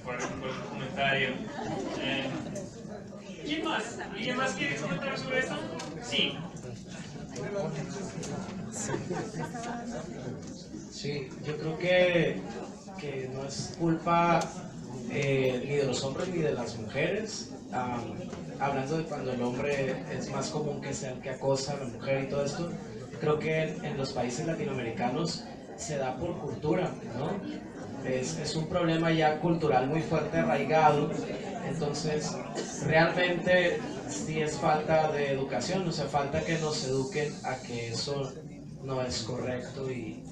por el comentario. ¿Quién más? ¿Alguien más quiere comentar sobre esto? Sí. Sí, yo creo que no es culpa ni de los hombres ni de las mujeres. Hablando de cuando el hombre es más común que sea el que acosa a la mujer y todo esto, creo que en los países latinoamericanos se da por cultura, ¿no? Es un problema ya cultural muy fuerte, arraigado. Entonces, realmente sí es falta de educación, o sea, falta que nos eduquen a que eso no es correcto y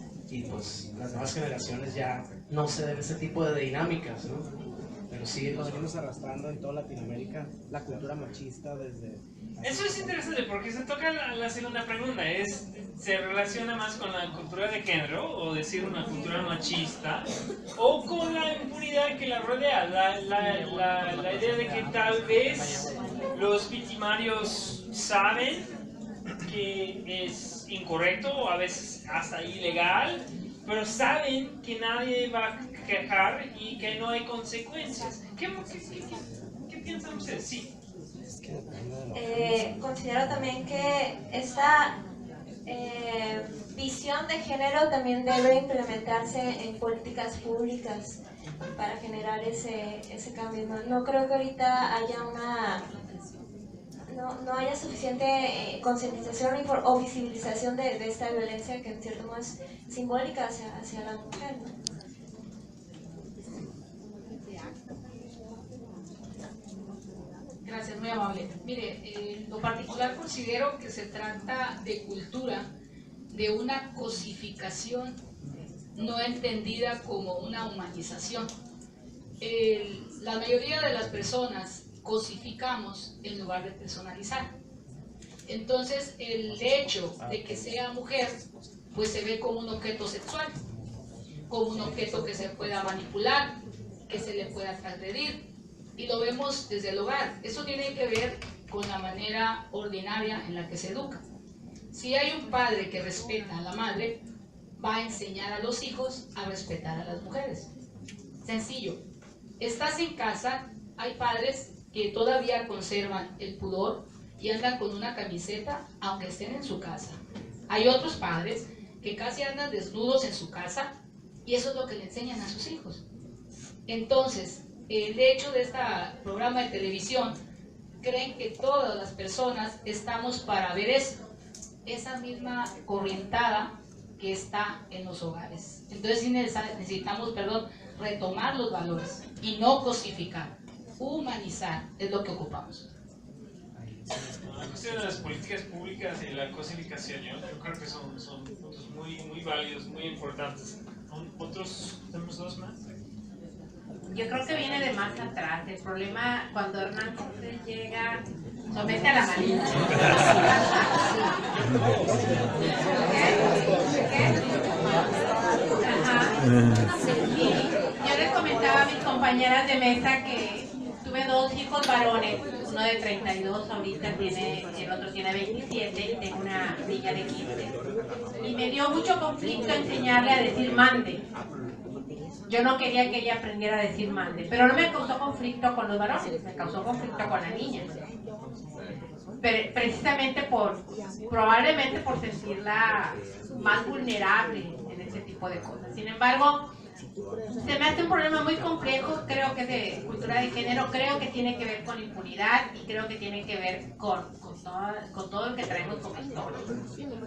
pues las nuevas generaciones ya no se den ese tipo de dinámicas, ¿no? Pero sí nos venimos arrastrando en toda Latinoamérica la cultura machista desde... Eso es interesante porque se toca la segunda pregunta, ¿se relaciona más con la cultura de género o decir una cultura machista o con la impunidad que la rodea? La idea de que tal vez los victimarios saben que es incorrecto o a veces hasta ilegal, pero saben que nadie va a quejar y que no hay consecuencias. ¿Qué piensan ustedes? Sí. Considero también que esta visión de género también debe implementarse en políticas públicas para generar ese cambio. No creo que ahorita haya no haya suficiente concientización o visibilización de esta violencia que en cierto modo es simbólica hacia la mujer, ¿no? Gracias, muy amable. Mire, en lo particular considero que se trata de cultura, de una cosificación no entendida como una humanización. La mayoría de las personas cosificamos en lugar de personalizar. Entonces, el hecho de que sea mujer, pues se ve como un objeto sexual, como un objeto que se pueda manipular, que se le pueda transgredir. Y lo vemos desde el hogar. Eso tiene que ver con la manera ordinaria en la que se educa. Si hay un padre que respeta a la madre, va a enseñar a los hijos a respetar a las mujeres. Sencillo. Estás en casa, hay padres que todavía conservan el pudor y andan con una camiseta aunque estén en su casa. Hay otros padres que casi andan desnudos en su casa y eso es lo que le enseñan a sus hijos. Entonces, el hecho de este programa de televisión, creen que todas las personas estamos para ver eso, esa misma corrientada que está en los hogares. Entonces sí necesitamos, retomar los valores y no cosificar, humanizar es lo que ocupamos. La cuestión de las políticas públicas y la cosificación, yo creo que son puntos muy válidos, muy importantes. ¿Otros? ¿Tenemos dos más? Yo creo que viene de más atrás. El problema cuando Hernán Cortés llega, somete a la malicia. Yo les comentaba a mis compañeras de mesa que tuve dos hijos varones, uno de 32 ahorita tiene, el otro tiene 27 y tengo una niña de 15. Y me dio mucho conflicto enseñarle a decir mande. Yo no quería que ella aprendiera a decir mande, pero no me causó conflicto con los varones, me causó conflicto con la niña. Pero precisamente probablemente por sentirla más vulnerable en ese tipo de cosas. Sin embargo, se me hace un problema muy complejo, creo que es de cultura de género, creo que tiene que ver con impunidad y creo que tiene que ver con todo lo que traemos como historia.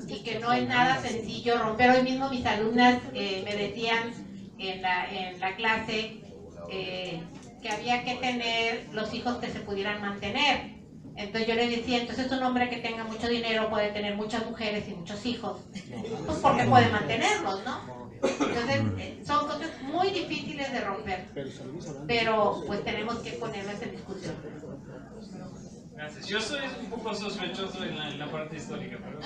Y que no es nada sencillo romper. Hoy mismo mis alumnas me decían en la clase que había que tener los hijos que se pudieran mantener. Entonces yo les decía, entonces un hombre que tenga mucho dinero puede tener muchas mujeres y muchos hijos, pues porque puede mantenerlos, ¿no? Entonces son cosas muy difíciles de romper, pero pues tenemos que ponerlas en discusión. Gracias. Yo soy un poco sospechoso en la parte histórica, pero...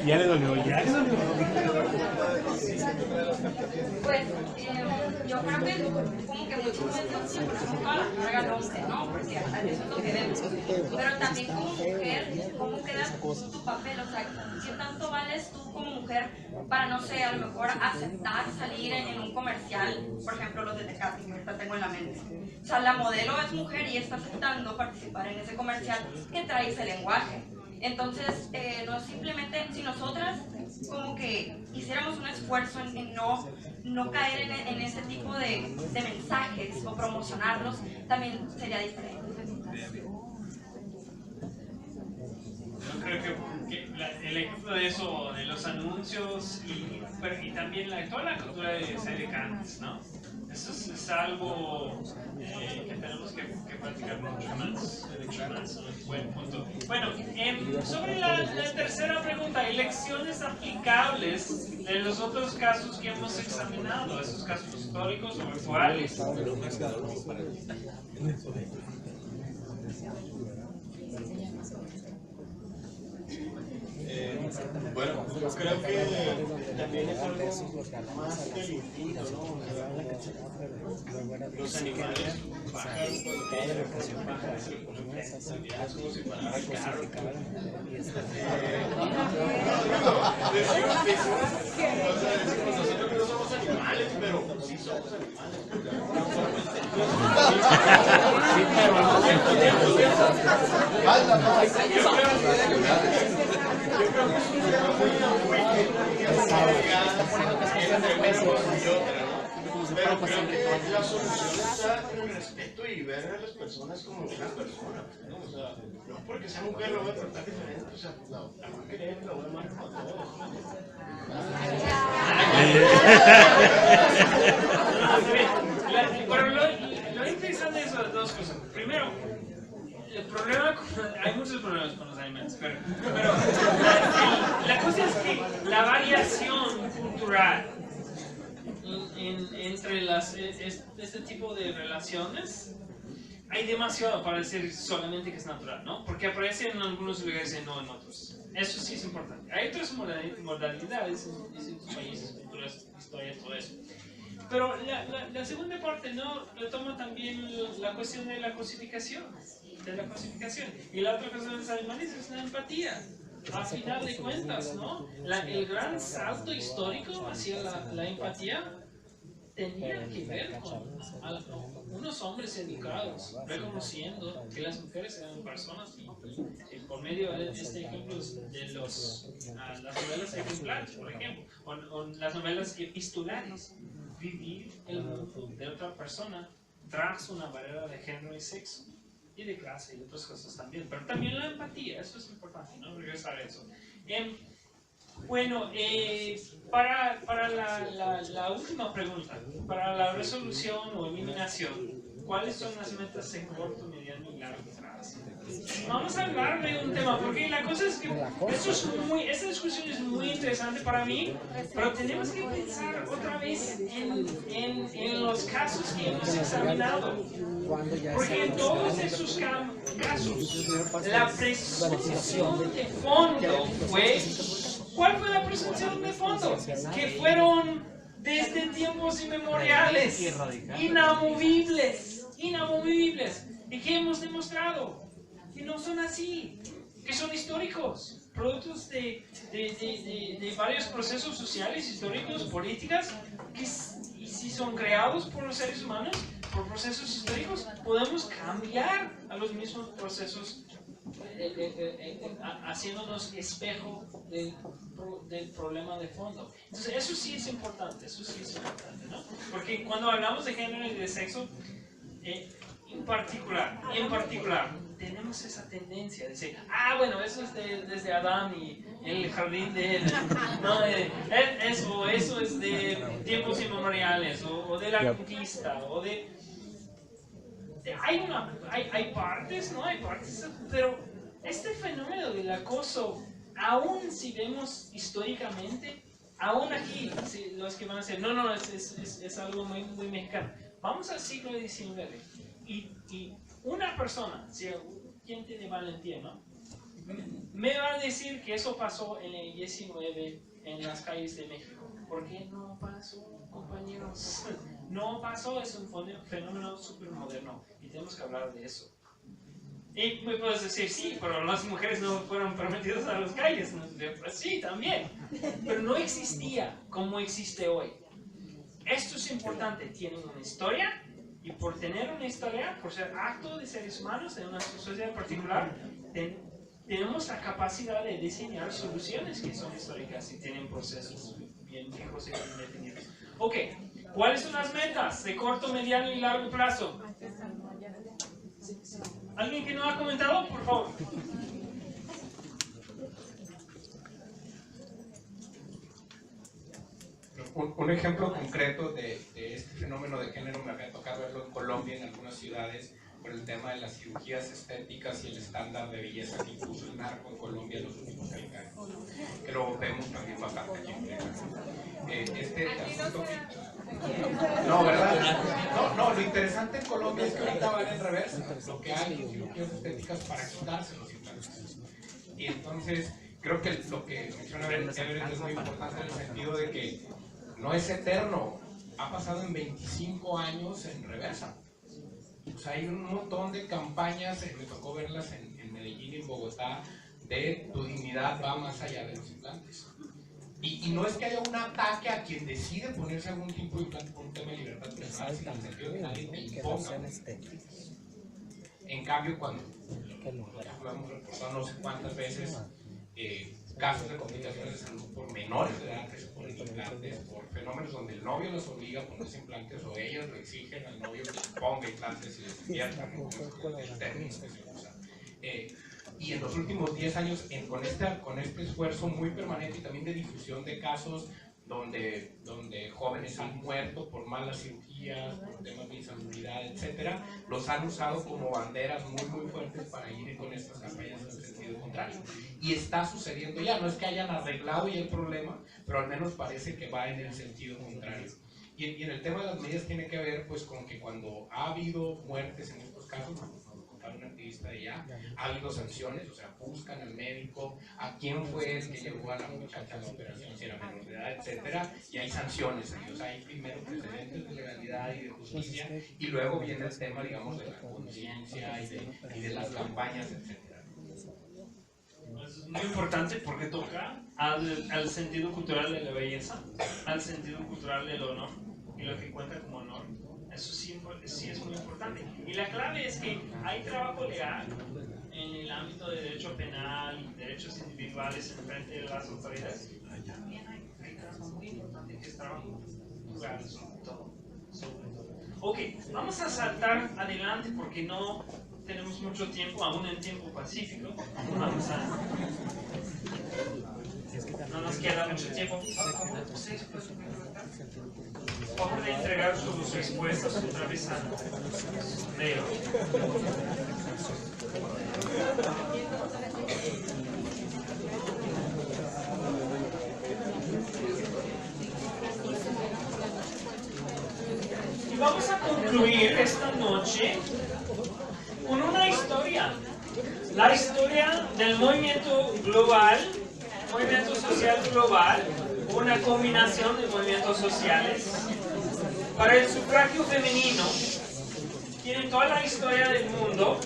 Ya le dolió, ya le dolió. Pues yo creo que como que muchos momentos se ponemos toda la carga al hombre, ¿no? Porque eso es lo que vemos. Pero también como mujer, ¿cómo queda tu papel? O sea, ¿qué tanto vales tú como mujer para, no sé, a lo mejor aceptar salir en un comercial? Por ejemplo, los de Tecate, que ahorita tengo en la mente. O sea, la modelo es mujer y está aceptando participar en ese comercial que trae ese lenguaje. Entonces, no es simplemente, si nosotras como que hiciéramos un esfuerzo en no caer en ese tipo de mensajes o promocionarlos, también sería diferente. Yo creo que el ejemplo de eso, de los anuncios y también toda la cultura de ser cantes, ¿no? Eso es algo que tenemos que practicar mucho más. Buen punto. Bueno, sobre la tercera pregunta, hay lecciones aplicables de los otros casos que hemos examinado, esos casos históricos o actuales. Bueno, yo creo que también es algo más del instinto, ¿no? Los animales bajan cuando caen en pájaros, se le ponen personalidades como si fueran al carro. Decimos nosotros que no somos animales, pero sí somos animales. Yo creo que es un tema muy pero creo que la solución está en el respeto y ver a las personas como una persona, ¿no? O sea, no porque sea mujer lo voy a tratar diferente, o sea, la voy a querer, la voy a amar como todo. Pero lo interesante es las dos cosas. Primero, el problema, hay muchos problemas con los animales, pero la cosa es que la variación cultural entre este tipo de relaciones, hay demasiado para decir solamente que es natural, ¿no? Porque aparece en algunos lugares y no en otros. Eso sí es importante. Hay otras modalidades en distintos países, culturas, historias, todo eso. Pero la segunda parte, ¿no? Retoma también la cuestión de la cosificación. Y la otra cosa de los animales es la empatía. A final de cuentas, ¿no? El gran salto histórico hacia la empatía tenía que ver con unos hombres educados, reconociendo que las mujeres eran personas y por medio de este ejemplo de las novelas ejemplares, por ejemplo, o las novelas epistolares, vivir el mundo de otra persona tras una barrera de género y sexo. Y de clase y otras cosas también, pero también la empatía, eso es importante, ¿no? Regresar a eso. Bueno, para la última pregunta, para la resolución o eliminación, ¿cuáles son las metas en corto, mediano y largo plazo? Vamos a hablar de un tema, porque la cosa es que esta discusión es muy interesante para mí, pero tenemos que pensar otra vez en los casos que hemos examinado. Porque en todos esos casos, la presunción de fondo fue... ¿Cuál fue la presunción de fondo? Que fueron desde tiempos inmemoriales, inamovibles. ¿Y qué hemos demostrado? Que no son así, que son históricos, productos de varios procesos sociales, históricos, políticas, que si son creados por los seres humanos, por procesos históricos, podemos cambiar a los mismos procesos haciéndonos espejo del problema de fondo. Entonces eso sí es importante, ¿no? Porque cuando hablamos de género y de sexo, en particular, tenemos esa tendencia de decir, bueno, eso es desde Adán y el jardín de Eden, ¿no? Eso es de tiempos inmemoriales, o de la conquista, o de... Hay partes, ¿no? Hay partes, pero este fenómeno del acoso, aún si vemos históricamente, aún aquí, los que van a decir, no, es algo muy, muy mexicano. Vamos al siglo XIX y una persona, quien tiene valentía, ¿no? Me va a decir que eso pasó en el XIX en las calles de México. ¿Por qué no pasó, compañeros? No pasó, es un fenómeno súper moderno y tenemos que hablar de eso. Y me puedes decir, sí, pero las mujeres no fueron permitidas a las calles. Pues sí, también. Pero no existía como existe hoy. Esto es importante. Tienen una historia y por tener una historia, por ser acto de seres humanos en una sociedad particular, tenemos la capacidad de diseñar soluciones que son históricas y tienen procesos bien fijos y bien definidos. Ok, ¿cuáles son las metas de corto, mediano y largo plazo? ¿Alguien que no ha comentado? Por favor. Un ejemplo concreto de este fenómeno de género me había tocado verlo en Colombia, en algunas ciudades, por el tema de las cirugías estéticas y el estándar de belleza que impuso el narco en Colombia en los últimos 30 años, que lo vemos también bastante aquí en Texas. Este asunto que... No, ¿verdad? No, lo interesante en Colombia es que ahorita van en reversa, lo que hay cirugías estéticas para quitarse los implantes. Y entonces, creo que lo que menciona Everett es muy importante en el sentido de que no es eterno, ha pasado en 25 años en reversa. O sea, hay un montón de campañas, me tocó verlas en Medellín y en Bogotá, de tu dignidad va más allá de los implantes. Y no es que haya un ataque a quien decide ponerse algún tipo de implante por un tema de libertad personal, sino en el sentido de que nadie te imponga. En cambio, cuando lo hemos reportado no sé cuántas veces, casos de complicaciones de salud por menores de edad, por implantes, por fenómenos donde el novio los obliga a ponerse implantes o ellas lo exigen al novio que les ponga implantes y les inviertan en el término que se usa. Y en los últimos 10 años, con este esfuerzo muy permanente y también de difusión de casos donde jóvenes han muerto por malas cirugías, por temas de insalubridad, etc., los han usado como banderas muy fuertes para ir con estas campañas en el sentido contrario. Y está sucediendo ya, no es que hayan arreglado ya el problema, pero al menos parece que va en el sentido contrario. Y en el tema de las medidas tiene que ver pues con que cuando ha habido muertes en estos casos, un activista de allá, ha habido sanciones, o sea, buscan al médico, a quién fue el que llevó a la muchacha a la operación, si era menor de edad, etcétera, y hay sanciones, o sea, hay primero precedentes de legalidad y de justicia, y luego viene el tema, digamos, de la conciencia y de las campañas, etcétera. Es muy importante porque toca al sentido cultural de la belleza, al sentido cultural del honor y lo que cuenta como honor. Eso sí es muy importante. Y la clave es que hay trabajo legal en el ámbito de derecho penal y derechos individuales en frente de las autoridades. También hay trabajo muy importante que es trabajo legal sobre todo. Ok, vamos a saltar adelante porque no tenemos mucho tiempo, aún en tiempo pacífico. No nos queda mucho tiempo. Por favor de entregar sus respuestas otra vez a Leo. Y vamos a concluir esta noche con una historia. La historia del movimiento global, movimiento social global, una combinación de movimientos sociales. Para el sufragio femenino, tienen toda la historia del mundo,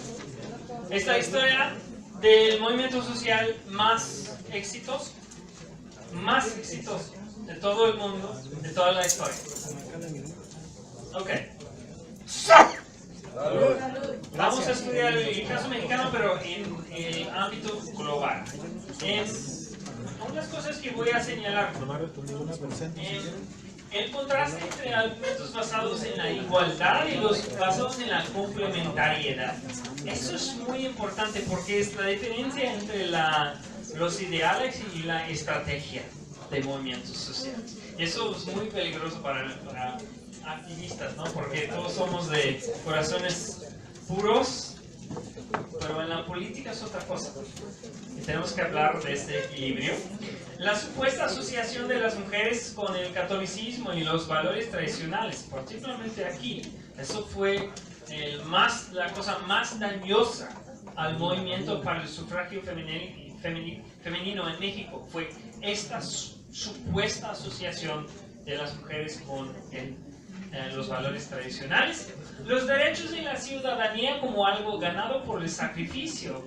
es la historia del movimiento social más exitoso de todo el mundo, de toda la historia. Ok. Vamos a estudiar el caso mexicano, pero en el ámbito global. Unas cosas que voy a señalar. El contraste entre argumentos basados en la igualdad y los basados en la complementariedad. Eso es muy importante porque es la diferencia entre los ideales y la estrategia de movimientos sociales. Y eso es muy peligroso para activistas, ¿no? Porque todos somos de corazones puros, pero en la política es otra cosa. Y tenemos que hablar de este equilibrio. La supuesta asociación de las mujeres con el catolicismo y los valores tradicionales, particularmente aquí, eso fue la cosa más dañosa al movimiento para el sufragio femenino en México, fue esta supuesta asociación de las mujeres con los valores tradicionales. Los derechos de la ciudadanía como algo ganado por el sacrificio,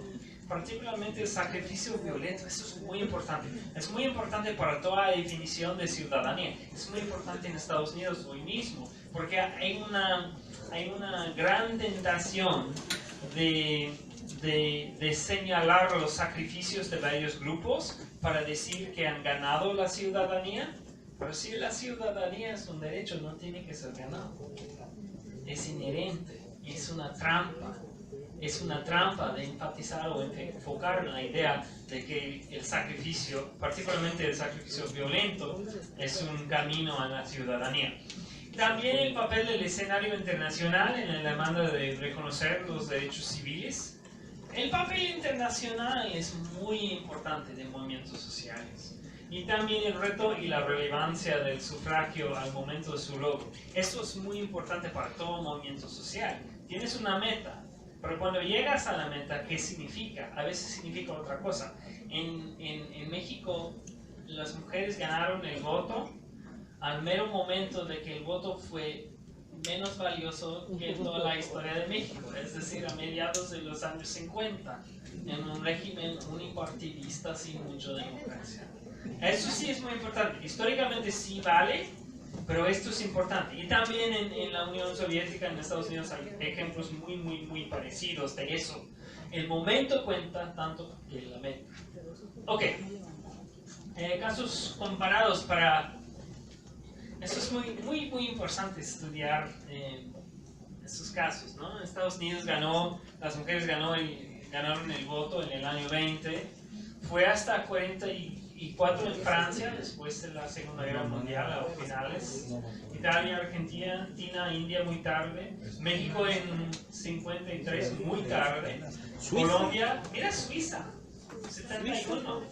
particularmente el sacrificio violento. Eso es muy importante. Es muy importante para toda definición de ciudadanía. Es muy importante en Estados Unidos hoy mismo, porque hay una gran tentación de señalar los sacrificios de varios grupos para decir que han ganado la ciudadanía. Pero si la ciudadanía es un derecho, no tiene que ser ganado. Es inherente, es una trampa. Es una trampa de enfatizar o enfocar en la idea de que el sacrificio, particularmente el sacrificio violento, es un camino a la ciudadanía. También el papel del escenario internacional en la demanda de reconocer los derechos civiles. El papel internacional es muy importante de movimientos sociales. Y también el reto y la relevancia del sufragio al momento de su logro. Esto es muy importante para todo movimiento social. Tienes una meta, pero cuando llegas a la meta, ¿qué significa? A veces significa otra cosa. En México, las mujeres ganaron el voto al mero momento de que el voto fue menos valioso que en toda la historia de México, es decir, a mediados de los años 50, en un régimen unipartidista sin mucha democracia. Eso sí es muy importante. Históricamente sí vale, pero esto es importante. Y también en la Unión Soviética, en Estados Unidos, hay ejemplos muy parecidos de eso. El momento cuenta tanto que la meta. Ok. Casos comparados para... Eso es muy importante estudiar esos casos, ¿no? En Estados Unidos las mujeres ganaron el voto en el año 20. Fue hasta 44 en Francia, después de la Segunda Guerra Mundial, a finales. Italia, Argentina, India muy tarde. México en 53, muy tarde. Colombia, mira Suiza, 71.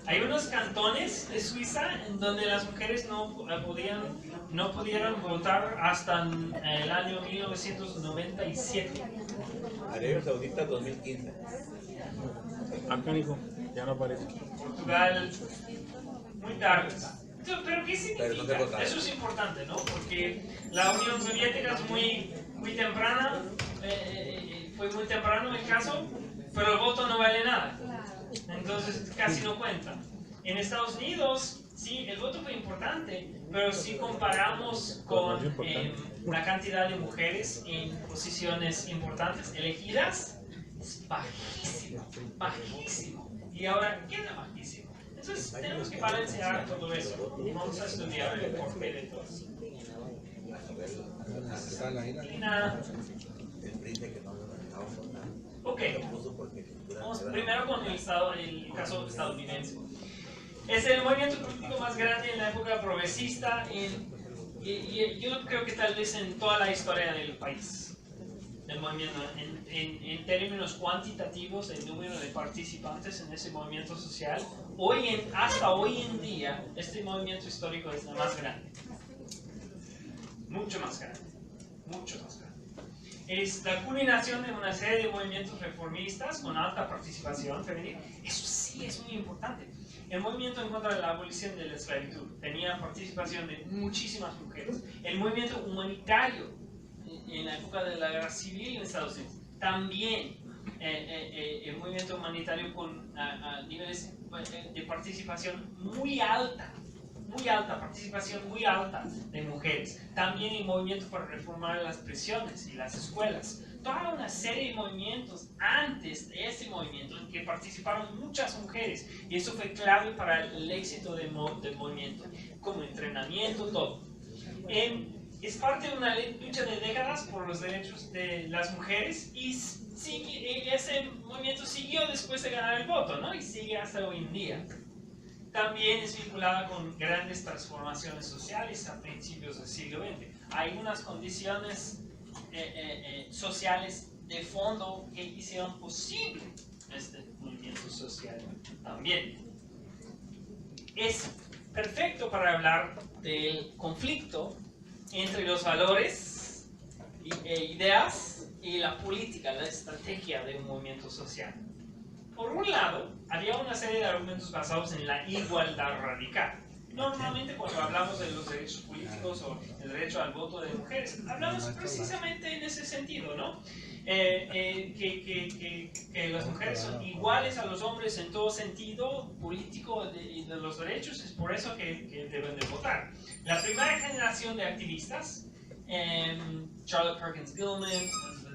Hay unos cantones de Suiza en donde las mujeres no pudieron votar hasta el año 1997. Arabia Saudita 2015. Acá, hijo, ya no aparece. Portugal, muy tarde. ¿Pero qué significa? Eso es importante, ¿no? Porque la Unión Soviética es muy temprana, fue muy temprano el caso, pero el voto no vale nada. Entonces casi no cuenta. En Estados Unidos, sí, el voto fue importante, pero si comparamos con la cantidad de mujeres en posiciones importantes elegidas, es bajísimo, bajísimo. Y ahora queda bajísimo. Entonces tenemos que balancear todo eso y vamos a estudiar el porqué de todo eso. Y nada. Ok, vamos primero con el caso estadounidense. Es el movimiento político más grande en la época progresista y yo creo que tal vez en toda la historia del país. El movimiento, en términos cuantitativos, el número de participantes en ese movimiento social, hasta hoy en día, este movimiento histórico es el más grande. Mucho más grande. Mucho más grande. Es la culminación de una serie de movimientos reformistas con alta participación femenina. Eso sí es muy importante. El movimiento en contra de la abolición de la esclavitud tenía participación de muchísimas mujeres. El movimiento humanitario en la época de la guerra civil en Estados Unidos también el movimiento humanitario con niveles de participación muy alta, participación muy alta de mujeres. También el movimiento para reformar las prisiones y las escuelas. Toda una serie de movimientos antes de ese movimiento en que participaron muchas mujeres. Y eso fue clave para el éxito del movimiento, como entrenamiento, todo. Es parte de una lucha de décadas por los derechos de las mujeres y ese movimiento siguió después de ganar el voto, ¿no? Y sigue hasta hoy en día. También es vinculada con grandes transformaciones sociales a principios del siglo XX. Hay unas condiciones sociales de fondo que hicieron posible este movimiento social también. Es perfecto para hablar del conflicto entre los valores e ideas y la política, la estrategia de un movimiento social. Por un lado, había una serie de argumentos basados en la igualdad radical. Normalmente cuando hablamos de los derechos políticos o el derecho al voto de mujeres, hablamos precisamente en ese sentido, ¿no? Que las mujeres son iguales a los hombres en todo sentido político de los derechos, es por eso que deben de votar. La primera generación de activistas, Charlotte Perkins Gilman,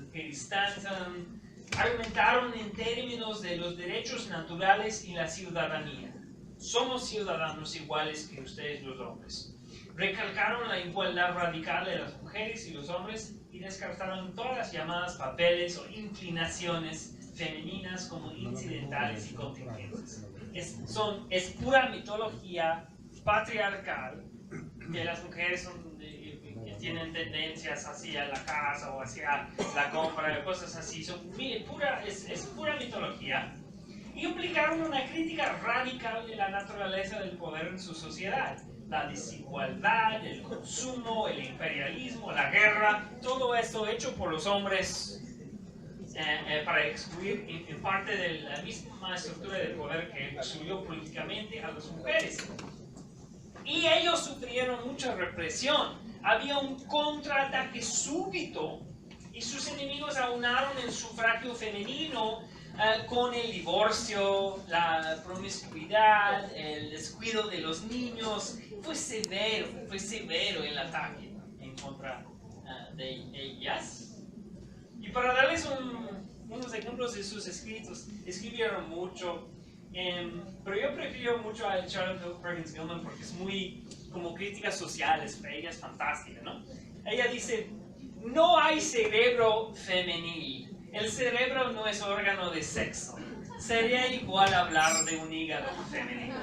Katie Stanton, argumentaron en términos de los derechos naturales y la ciudadanía. Somos ciudadanos iguales que ustedes los hombres. Recalcaron la igualdad radical de las mujeres y los hombres y descartaron todas las llamadas papeles o inclinaciones femeninas como incidentales y contingentes. Es pura mitología patriarcal que las mujeres que tienen tendencias hacia la casa o hacia la compra, cosas así. Es pura mitología. Y aplicaron una crítica radical de la naturaleza del poder en su sociedad. La desigualdad, el consumo, el imperialismo, la guerra, todo esto hecho por los hombres para excluir en parte de la misma estructura de poder que excluyó políticamente a las mujeres. Y ellos sufrieron mucha represión. Había un contraataque súbito y sus enemigos aunaron el sufragio femenino con el divorcio, la promiscuidad, el descuido de los niños. Fue severo el ataque en contra de ellas. Y para darles unos ejemplos de sus escritos, escribieron mucho, pero yo prefiero mucho a Charlotte Perkins Gilman porque es muy como crítica social, ella es fantástica, ¿no? Ella dice, no hay cerebro femenil. El cerebro no es órgano de sexo. Sería igual hablar de un hígado femenino.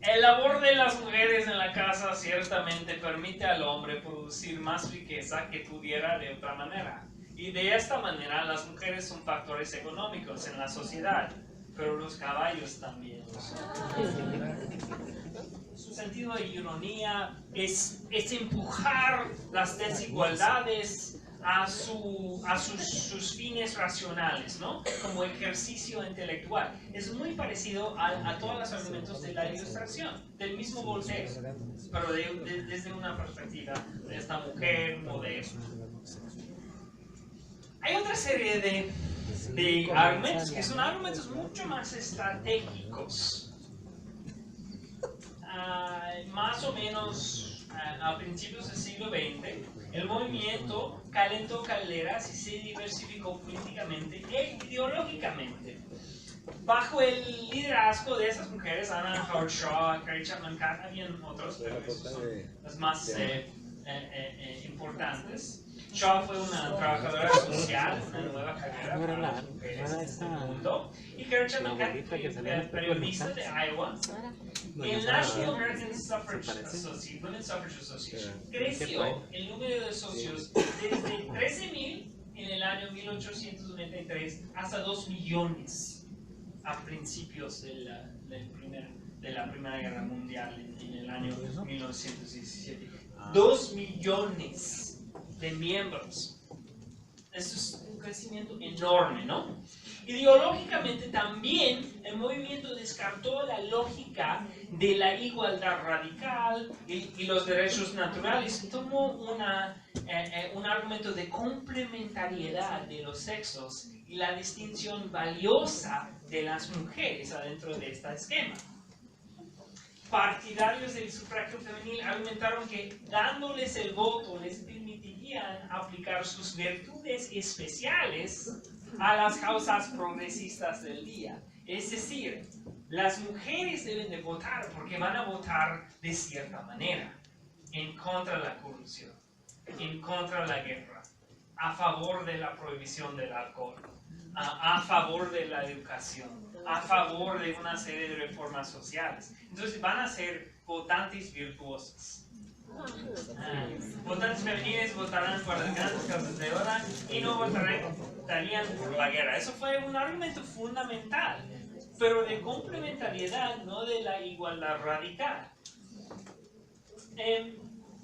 El labor de las mujeres en la casa ciertamente permite al hombre producir más riqueza que pudiera de otra manera. Y de esta manera las mujeres son factores económicos en la sociedad, pero los caballos también lo son. Su sentido de ironía es empujar las desigualdades a sus fines racionales, ¿no? Como ejercicio intelectual. Es muy parecido a todos los argumentos de la Ilustración, del mismo Voltaire, pero desde una perspectiva de esta mujer moderna. Hay otra serie de argumentos que son argumentos mucho más estratégicos. Más o menos a principios del siglo XX, el movimiento calentó calderas y se diversificó políticamente e ideológicamente. Bajo el liderazgo de esas mujeres, Anna Howard Shaw, Carrie Chapman Catt, habían otros, pero esos son los más importantes. Shaw fue una trabajadora social, una nueva carrera para las mujeres en este mundo. Y Carrie Chapman Catt fue periodista de Iowa. El National American Suffrage Association, Women's Suffrage Association, creció el número de socios desde 13,000 en el año 1893 hasta 2 millones a principios de la Primera Guerra Mundial en el año 1917. 2 millones de miembros. Eso es un crecimiento enorme, ¿no? Ideológicamente también el movimiento descartó la lógica de la igualdad radical y los derechos naturales y tomó un argumento de complementariedad de los sexos y la distinción valiosa de las mujeres adentro de este esquema. Partidarios del sufragio femenil argumentaron que dándoles el voto les permitirían aplicar sus virtudes especiales a las causas progresistas del día. Es decir, las mujeres deben de votar porque van a votar de cierta manera, en contra de la corrupción, en contra de la guerra, a favor de la prohibición del alcohol, a favor de la educación, a favor de una serie de reformas sociales. Entonces van a ser votantes virtuosos. Votantes femeniles votarán por las grandes causas de ahora y no votarían por la guerra. Eso fue un argumento fundamental, pero de complementariedad, no de la igualdad radical.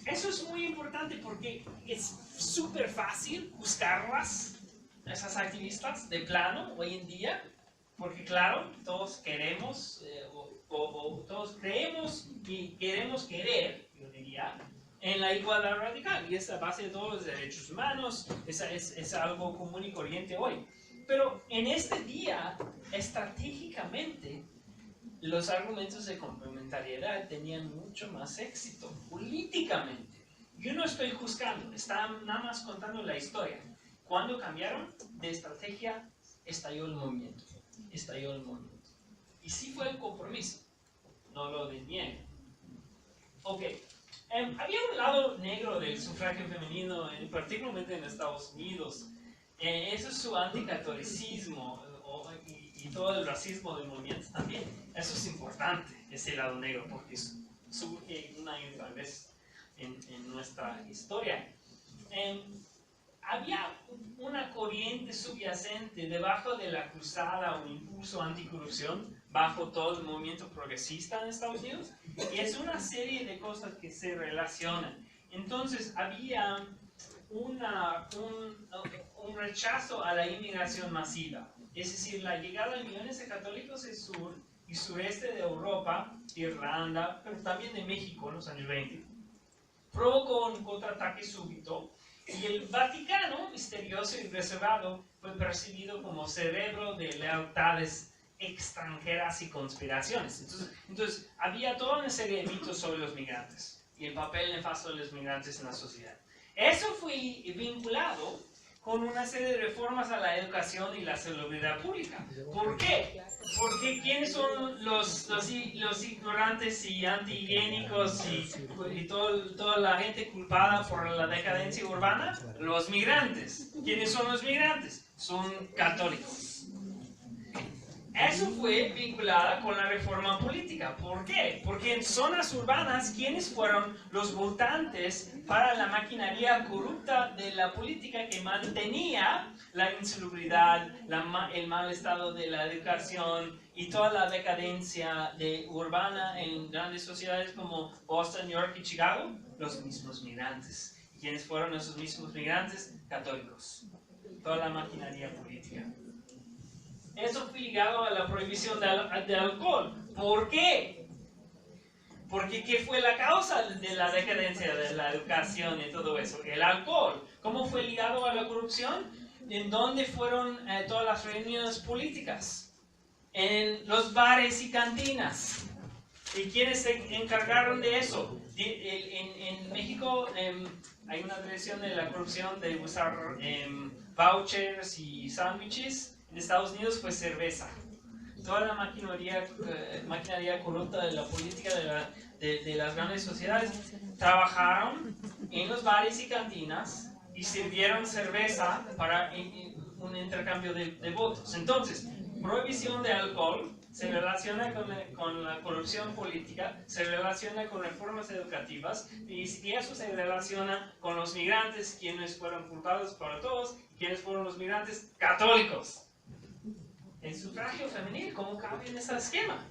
Eso es muy importante porque es súper fácil buscarlas, esas activistas de plano hoy en día, porque claro, todos queremos o todos creemos y queremos querer, yo diría, en la igualdad radical, y es la base de todos los derechos humanos, es algo común y corriente hoy. Pero en este día, estratégicamente, los argumentos de complementariedad tenían mucho más éxito políticamente. Yo no estoy juzgando, está nada más contando la historia. Cuando cambiaron de estrategia, estalló el movimiento. Estalló el movimiento. Y sí fue el compromiso, no lo desniego. Ok, había un lado negro del sufragio femenino, particularmente en Estados Unidos. Eso es su anticatolicismo y todo el racismo del movimiento también. Eso es importante, ese lado negro, porque surge una y otra vez en nuestra historia. Había una corriente subyacente debajo de la cruzada, un impulso anticorrupción bajo todo el movimiento progresista en Estados Unidos, y es una serie de cosas que se relacionan. Entonces había un rechazo a la inmigración masiva, es decir, la llegada de millones de católicos del sur y sureste de Europa, Irlanda, pero también de México en los años 20, provocó un contraataque súbito. Y el Vaticano, misterioso y reservado, fue percibido como cerebro de lealtades extranjeras y conspiraciones. Entonces había toda una serie de mitos sobre los migrantes y el papel nefasto de los migrantes en la sociedad. Eso fue vinculado con una serie de reformas a la educación y la salubridad pública. ¿Por qué? Porque ¿quiénes son los ignorantes y antihigiénicos y toda la gente culpada por la decadencia urbana? Los migrantes. ¿Quiénes son los migrantes? Son católicos. Eso fue vinculada con la reforma política. ¿Por qué? Porque en zonas urbanas, ¿quiénes fueron los votantes para la maquinaria corrupta de la política que mantenía la insalubridad, el mal estado de la educación y toda la decadencia urbana en grandes sociedades como Boston, New York y Chicago? Los mismos migrantes. ¿Y quiénes fueron esos mismos migrantes? Católicos. Toda la maquinaria política. Eso fue ligado a la prohibición de alcohol. ¿Por qué? Porque ¿qué fue la causa de la decadencia de la educación y todo eso? El alcohol. ¿Cómo fue ligado a la corrupción? ¿En dónde fueron todas las reuniones políticas? En los bares y cantinas. ¿Y quiénes se encargaron de eso? En México hay una tradición de la corrupción de usar vouchers y sándwiches. En Estados Unidos fue cerveza. Toda la maquinaria corrupta de la política de las grandes sociedades trabajaron en los bares y cantinas y sirvieron cerveza para un intercambio de votos. Entonces, prohibición de alcohol se relaciona con la corrupción política, se relaciona con reformas educativas y eso se relaciona con los migrantes, quienes fueron culpados para todos, quienes fueron los migrantes católicos. El sufragio femenil, ¿cómo cabe en ese esquema?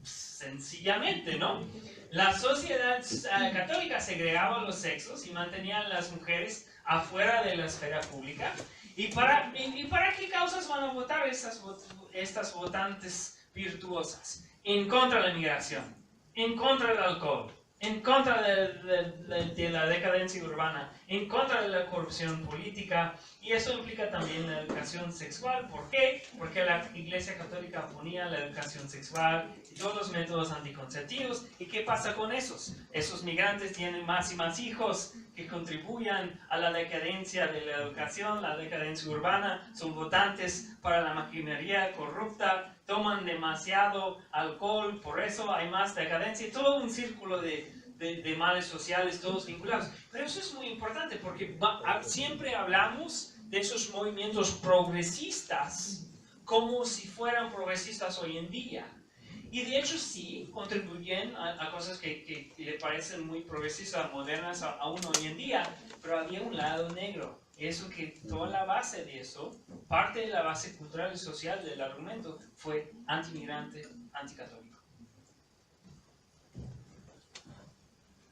Sencillamente, ¿no? La sociedad católica segregaba los sexos y mantenía a las mujeres afuera de la esfera pública. ¿Y para qué causas van a votar estas votantes virtuosas? En contra de la migración, en contra del alcohol, en contra de la decadencia urbana, en contra de la corrupción política, y eso implica también la educación sexual. ¿Por qué? Porque la Iglesia Católica ponía la educación sexual y todos los métodos anticonceptivos. ¿Y qué pasa con esos? Esos migrantes tienen más y más hijos que contribuyan a la decadencia de la educación, la decadencia urbana, son votantes para la maquinaria corrupta, toman demasiado alcohol, por eso hay más decadencia y todo un círculo de males sociales, todos vinculados. Pero eso es muy importante porque siempre hablamos de esos movimientos progresistas como si fueran progresistas hoy en día. Y de hecho sí, contribuyen a cosas que le parecen muy progresistas, modernas aún hoy en día, pero había un lado negro. Eso que toda la base de eso, parte de la base cultural y social del argumento fue antimigrante, anticatólico.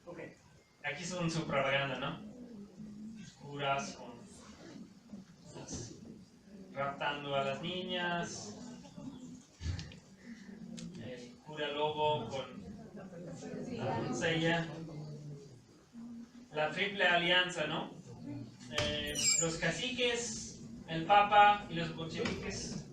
Ok, aquí son su propaganda, ¿no? Curas raptando a las niñas, pura lobo, con ¿cómo se llama? La triple alianza, ¿no? Los caciques, el papa y los bolcheviques.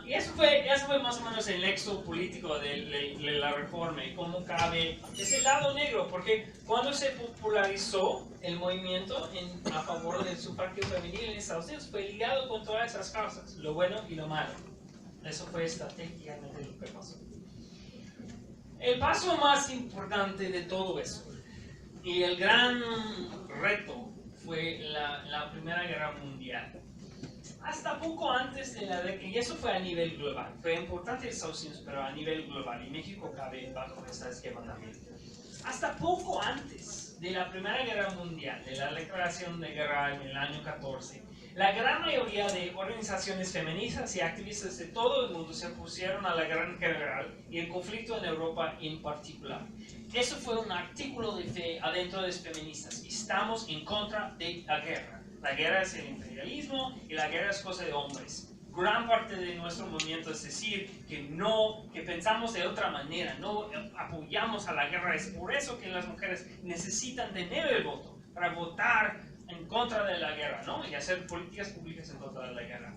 Y eso fue más o menos el nexo político de la reforma y cómo cabe ese lado negro, porque cuando se popularizó el movimiento a favor del sufragio femenil en Estados Unidos fue ligado con todas esas causas, lo bueno y lo malo. Eso fue estratégicamente lo que pasó. El paso más importante de todo eso y el gran reto fue la Primera Guerra Mundial. Hasta poco antes de la década, y eso fue a nivel global, fue importante en Estados Unidos, pero a nivel global, y México cabe bajo este esquema también. Hasta poco antes de la Primera Guerra Mundial, de la declaración de guerra en el año 14, la gran mayoría de organizaciones feministas y activistas de todo el mundo se opusieron a la guerra en general y el conflicto en Europa en particular. Eso fue un artículo de fe adentro de los feministas. Estamos en contra de la guerra. La guerra es el imperialismo y la guerra es cosa de hombres. Gran parte de nuestro movimiento es decir que pensamos de otra manera, no apoyamos a la guerra. Es por eso que las mujeres necesitan tener el voto para votar en contra de la guerra, ¿no? Y hacer políticas públicas en contra de la guerra.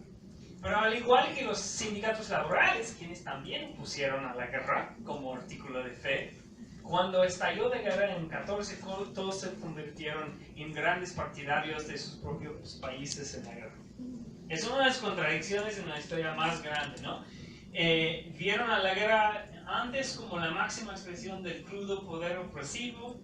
Pero al igual que los sindicatos laborales, quienes también pusieron a la guerra como artículo de fe, cuando estalló la guerra en 14, todos se convirtieron en grandes partidarios de sus propios países en la guerra. Es una de las contradicciones en la historia más grande, ¿no? Vieron a la guerra antes como la máxima expresión del crudo poder opresivo,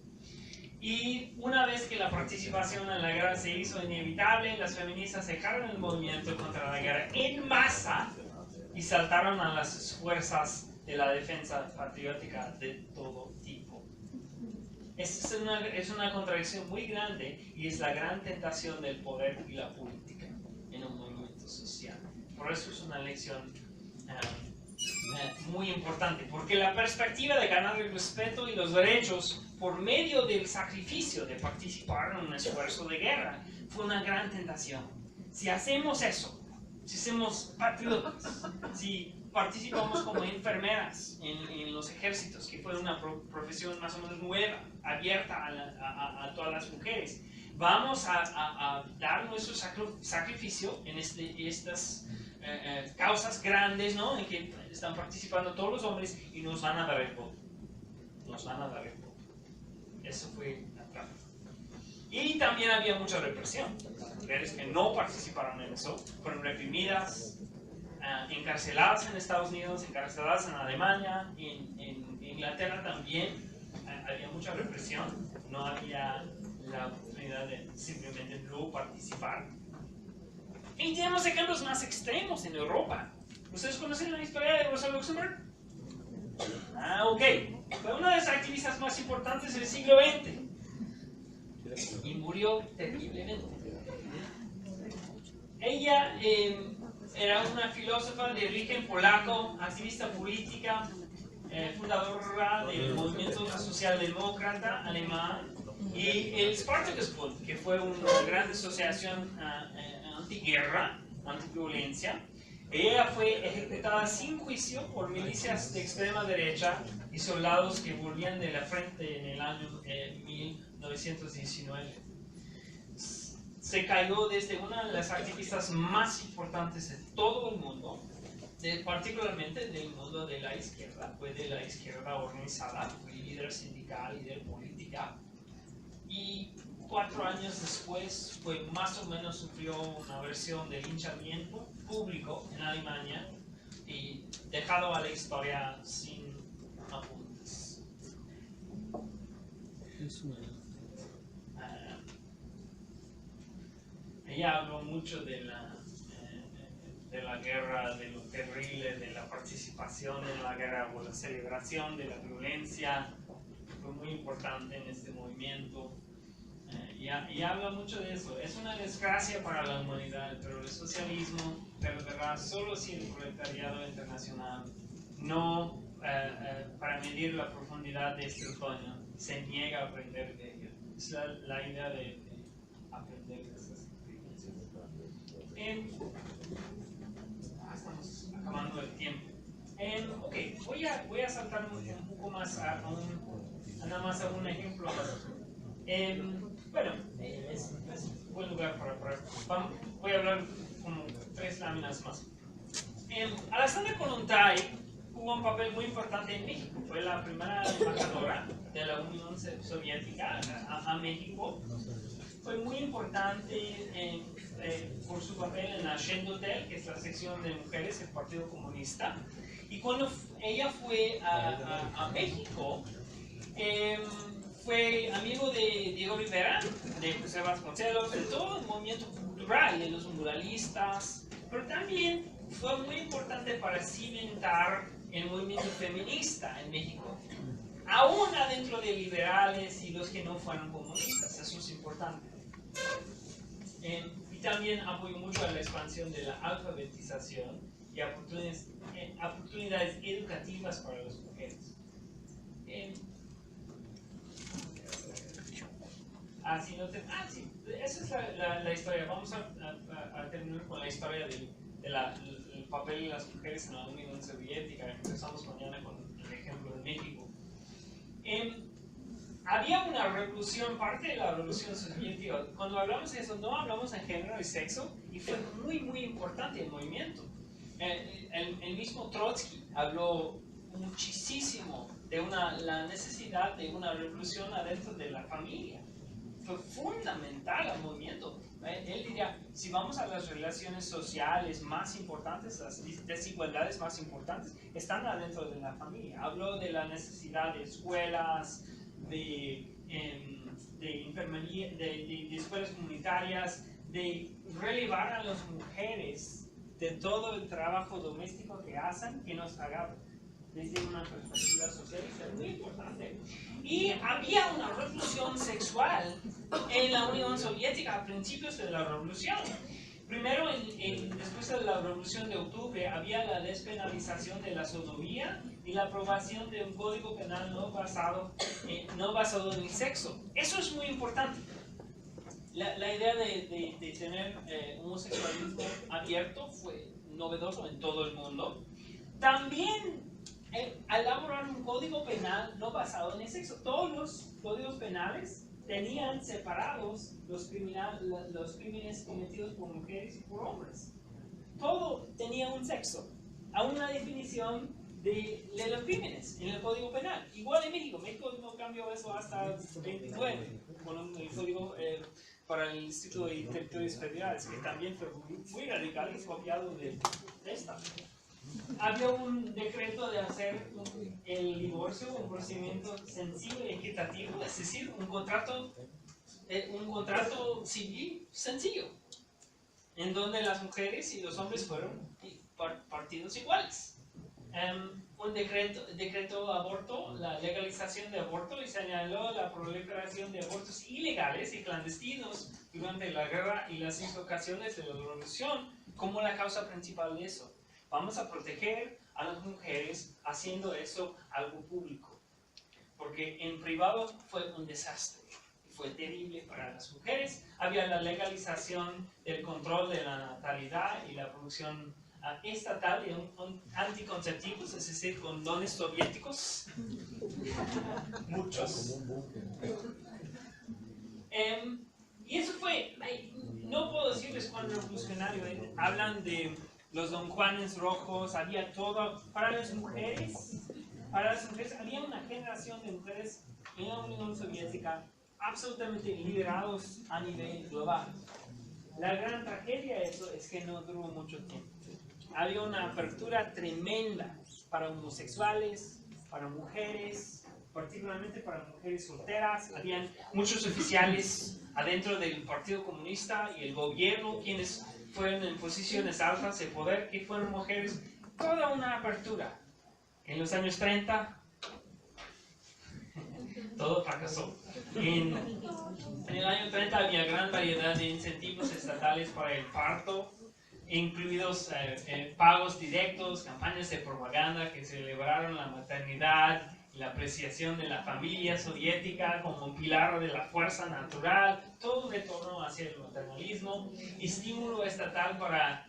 y una vez que la participación en la guerra se hizo inevitable, las feministas dejaron el movimiento contra la guerra en masa y saltaron a las fuerzas de la defensa patriótica de todo tipo. Es una contradicción muy grande y es la gran tentación del poder y la política en un movimiento social. Por eso es una lección muy importante, porque la perspectiva de ganar el respeto y los derechos por medio del sacrificio de participar en un esfuerzo de guerra fue una gran tentación. Si hacemos eso, si somos patriotas, si participamos como enfermeras en los ejércitos, que fue una profesión más o menos nueva, abierta a todas las mujeres, vamos a dar nuestro sacrificio en estas causas grandes, ¿no? En que están participando todos los hombres y nos van a dar el voto. Nos van a dar el voto. Eso fue la clave. Y también había mucha represión. Las mujeres que no participaron en eso fueron reprimidas, encarceladas en Estados Unidos, encarceladas en Alemania, en Inglaterra también. Había mucha represión. No había la oportunidad de simplemente no participar. Y tenemos ejemplos más extremos en Europa. ¿Ustedes conocen la historia de Rosa Luxemburg? Ok. Fue una de las activistas más importantes del siglo XX. Y murió terriblemente. Ella era una filósofa de origen polaco, activista política, fundadora del movimiento socialdemócrata alemán, y el Spartakusbund, que fue una gran asociación antiguerra, antiviolencia. Ella fue ejecutada sin juicio por milicias de extrema derecha y soldados que volvían de la frente en el año 1919. Se cayó desde una de las activistas más importantes de todo el mundo, particularmente del mundo de la izquierda. Fue de la izquierda organizada, fue líder sindical, líder política, y 4 años después más o menos sufrió una versión de linchamiento público en Alemania y dejado a la historia sin apuntes. Ella habló mucho de la guerra, de lo terrible, de la participación en la guerra o la celebración de la violencia. Fue muy importante en este movimiento. Y habla mucho de eso. Es una desgracia para la humanidad, pero el socialismo perderá solo si el proletariado internacional no, para medir la profundidad de este otoño, se niega a aprender de ello. Es la idea de aprender de esas experiencias. que estamos acabando el tiempo. Ok, voy a saltar un poco más nada más a un ejemplo más. Bueno, es buen lugar voy a hablar como 3 láminas más. Alexandra Kollontai jugó un papel muy importante en México. Fue la primera embajadora de la Unión Soviética a México. Fue muy importante por su papel en la Shendotel, que es la sección de mujeres del Partido Comunista. Y cuando ella fue a México, fue amigo de Diego Rivera, de José Vasconcelos, de todo el movimiento cultural, de los muralistas, pero también fue muy importante para cimentar el movimiento feminista en México, aún adentro de liberales y los que no fueron comunistas. Eso es importante. Y también apoyó mucho a la expansión de la alfabetización y oportunidades educativas para las mujeres. Sí, esa es la historia. Vamos a terminar con la historia del papel de las mujeres en la Unión Soviética. Empezamos mañana con el ejemplo de México. Había una revolución, parte de la revolución soviética. Cuando hablamos de eso, no hablamos en género y sexo, y fue muy, muy importante el movimiento. El mismo Trotsky habló muchísimo de la necesidad de una revolución adentro de la familia. Fue fundamental al movimiento. Él diría, si vamos a las relaciones sociales más importantes, las desigualdades más importantes, están adentro de la familia. Habló de la necesidad de escuelas, de enfermería, de escuelas comunitarias, de relevar a las mujeres de todo el trabajo doméstico que hacen, que nos haga desde una perspectiva social, es muy importante. Y había una revolución sexual en la Unión Soviética a principios de la revolución. Primero, después de la revolución de octubre, había la despenalización de la sodomía y la aprobación de un código penal no basado en el sexo. Eso es muy importante. La idea de tener homosexualismo abierto fue novedoso en todo el mundo. También elaborar un código penal no basado en el sexo. Todos los códigos penales tenían separados los crímenes cometidos por mujeres y por hombres. Todo tenía un sexo. Hay una definición de los crímenes en el Código Penal. Igual en México. México no cambió eso hasta 29, con el Código para el Instituto de Territorios Federales, que también fue muy radical y copiado de esta. Había un decreto de hacer el divorcio un procedimiento sencillo y equitativo, es decir, un contrato civil sencillo, en donde las mujeres y los hombres fueron partidos iguales. Un decreto aborto, la legalización de aborto, y señaló la proliferación de abortos ilegales y clandestinos durante la guerra y las invocaciones de la revolución como la causa principal de eso. Vamos a proteger a las mujeres haciendo eso algo público, porque en privado fue un desastre, fue terrible para las mujeres. Había la legalización del control de la natalidad y la producción estatal de anticonceptivos, es decir, condones soviéticos, muchos. Y eso fue, no puedo decirles cuán revolucionario, hablan de los Don Juanes rojos, había todo para las mujeres había una generación de mujeres en la Unión Soviética absolutamente liberados a nivel global. La gran tragedia de eso es que no duró mucho tiempo. Había una apertura tremenda para homosexuales, para mujeres, particularmente para mujeres solteras. Habían muchos oficiales adentro del Partido Comunista y el gobierno, quienes fueron en posiciones altas de poder, que fueron mujeres. Toda una apertura. En los años 30, todo fracasó. En el año 30 había gran variedad de incentivos estatales para el parto, incluidos pagos directos, campañas de propaganda que celebraron la maternidad y la apreciación de la familia soviética como un pilar de la fuerza natural, todo un retorno hacia el maternalismo, estímulo estatal para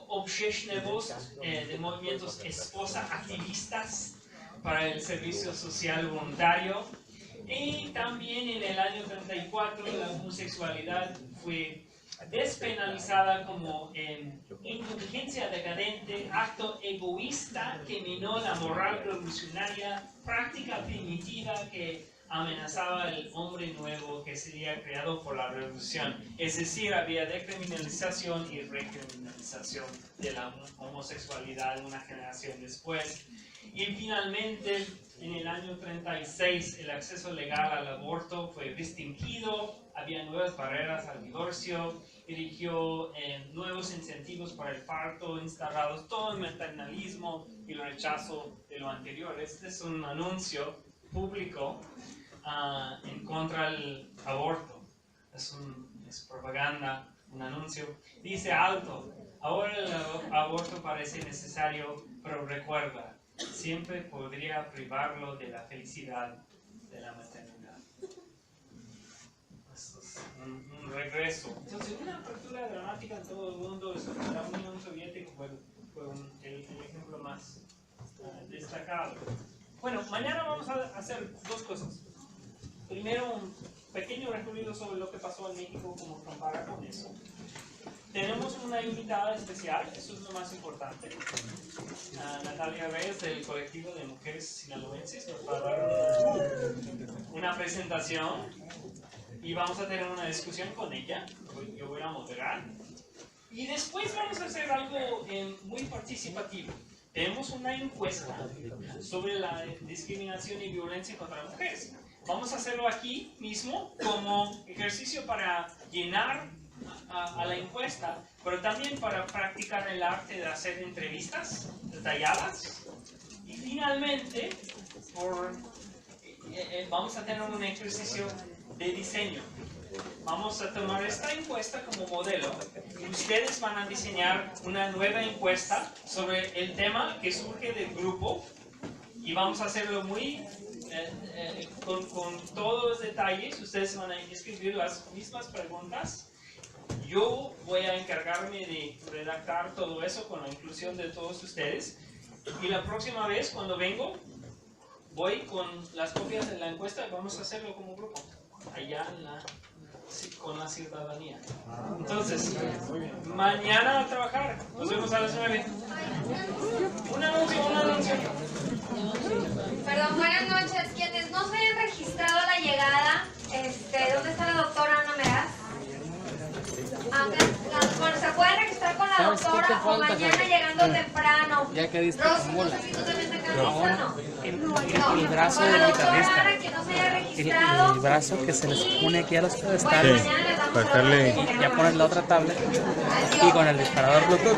Obseshnevos de movimientos esposa activistas para el servicio social voluntario. Y también en el año 34 la homosexualidad fue despenalizada como indulgencia decadente, acto egoísta que minó la moral revolucionaria, práctica primitiva que amenazaba el hombre nuevo que sería creado por la revolución. Es decir, había decriminalización y recriminalización de la homosexualidad una generación después. Y finalmente, en el año 36, el acceso legal al aborto fue restringido, había nuevas barreras al divorcio, erigió nuevos incentivos para el parto, instalados todo el maternalismo y el rechazo de lo anterior. Este es un anuncio público en contra del aborto. Es propaganda, un anuncio. Dice alto, ahora el aborto parece necesario, pero recuerda, siempre podría privarlo de la felicidad de la maternidad. Esto es un regreso. Entonces, una apertura dramática en todo el mundo. La Unión Soviética fue el ejemplo más destacado. Bueno, mañana vamos a hacer dos cosas. Primero, un pequeño recorrido sobre lo que pasó en México, como compara con eso. Tenemos una invitada especial, eso es lo más importante. Natalia Reyes, del colectivo de mujeres sinaloenses, nos va a dar una presentación y vamos a tener una discusión con ella. Yo voy a moderar. Y después vamos a hacer algo muy participativo. Tenemos una encuesta sobre la discriminación y violencia contra las mujeres. Vamos a hacerlo aquí mismo como ejercicio para llenar a la encuesta, pero también para practicar el arte de hacer entrevistas detalladas. Y finalmente, vamos a tener un ejercicio de diseño. Vamos a tomar esta encuesta como modelo y ustedes van a diseñar una nueva encuesta sobre el tema que surge del grupo y vamos a hacerlo muy con todos los detalles. Ustedes van a escribir las mismas preguntas. Yo voy a encargarme de redactar todo eso con la inclusión de todos ustedes. Y la próxima vez cuando vengo, voy con las copias de la encuesta y vamos a hacerlo como grupo, allá con la ciudadanía. Entonces, mañana a trabajar. Nos vemos a las 9. Un anuncio. Perdón, buenas noches. Quienes no se hayan registrado a la llegada, ¿dónde está la doctora Ana Meraz? Bueno, se pueden registrar con la doctora o mañana llegando temprano. Ya que diste Rosy, como no la... sé si tú también te acabas, ¿no? El brazo Con del la doctora guitarrista. Ana, que no se haya registrado. El brazo que se les pone aquí a los Bueno, pedestales. mañana les damos para estarle- Y ya pones la otra tablet y con el disparador Bluetooth.